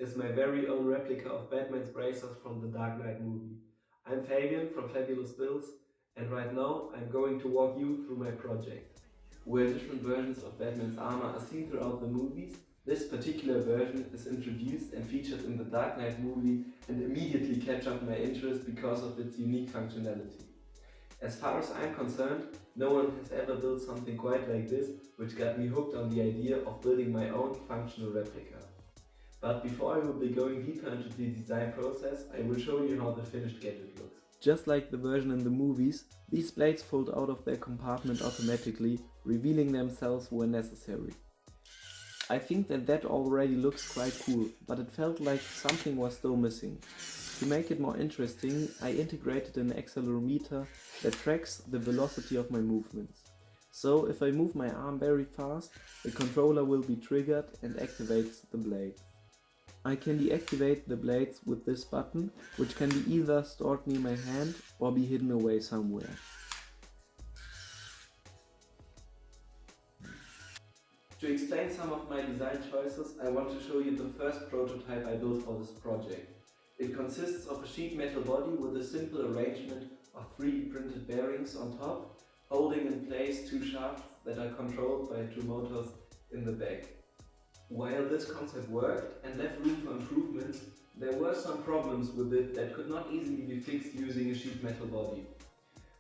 is my very own replica of Batman's bracers from the Dark Knight movie. I'm Fabian from Fabulous Builds, and right now I'm going to walk you through my project. Where different versions of Batman's armor are seen throughout the movies, this particular version is introduced and featured in the Dark Knight movie and immediately captured my interest because of its unique functionality. As far as I'm concerned, no one has ever built something quite like this, which got me hooked on the idea of building my own functional replica. But before I will be going deeper into the design process, I will show you how the finished gadget looks. Just like the version in the movies, these blades fold out of their compartment automatically, revealing themselves when necessary. I think that already looks quite cool, but it felt like something was still missing. To make it more interesting, I integrated an accelerometer that tracks the velocity of my movements. So if I move my arm very fast, the controller will be triggered and activates the blade. I can deactivate the blades with this button, which can be either stored near my hand or be hidden away somewhere. To explain some of my design choices, I want to show you the first prototype I built for this project. It consists of a sheet metal body with a simple arrangement of 3D printed bearings on top, holding in place two shafts that are controlled by two motors in the back. While this concept worked and left room for improvements, there were some problems with it that could not easily be fixed using a sheet metal body.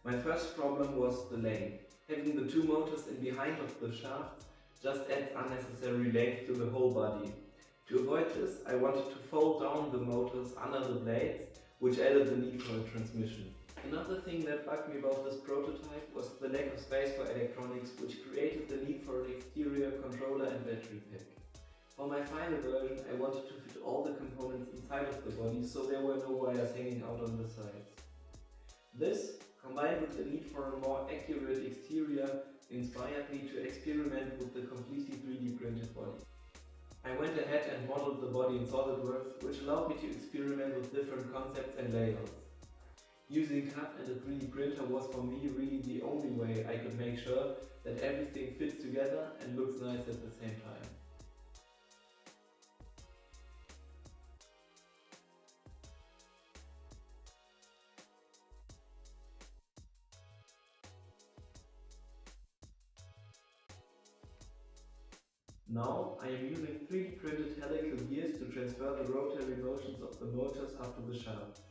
My first problem was the length. Having the two motors in behind of the shafts just adds unnecessary length to the whole body. To avoid this, I wanted to fold down the motors under the blades, which added the need for a transmission. Another thing that bugged me about this prototype was the lack of space for electronics, which created the need for an exterior controller and battery pack. For my final version, I wanted to fit all the components inside of the body, so there were no wires hanging out on the sides. This, combined with the need for a more accurate exterior, inspired me to experiment with the completely 3D printed body. I went ahead and modeled the body in SolidWorks, which allowed me to experiment with different concepts and layouts. Using CAD and a 3D printer was for me really the only way I could make sure that everything fits together and looks nice at the same time. Now I am using 3D printed helical gears to transfer the rotary motions of the motors up to the shaft.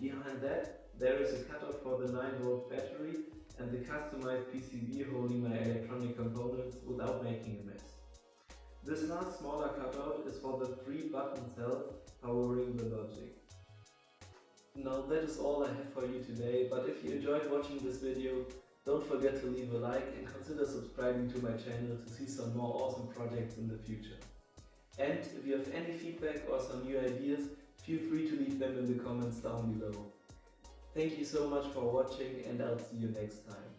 Behind that, there is a cutout for the 9-volt battery and the customized PCB holding my electronic components without making a mess. This last smaller cutout is for the 3 button cells powering the logic. Now that is all I have for you today, but if you enjoyed watching this video, don't forget to leave a like and consider subscribing to my channel to see some more awesome projects in the future. And if you have any feedback or some new ideas, feel free to leave them in the comments down below. Thank you so much for watching, and I'll see you next time.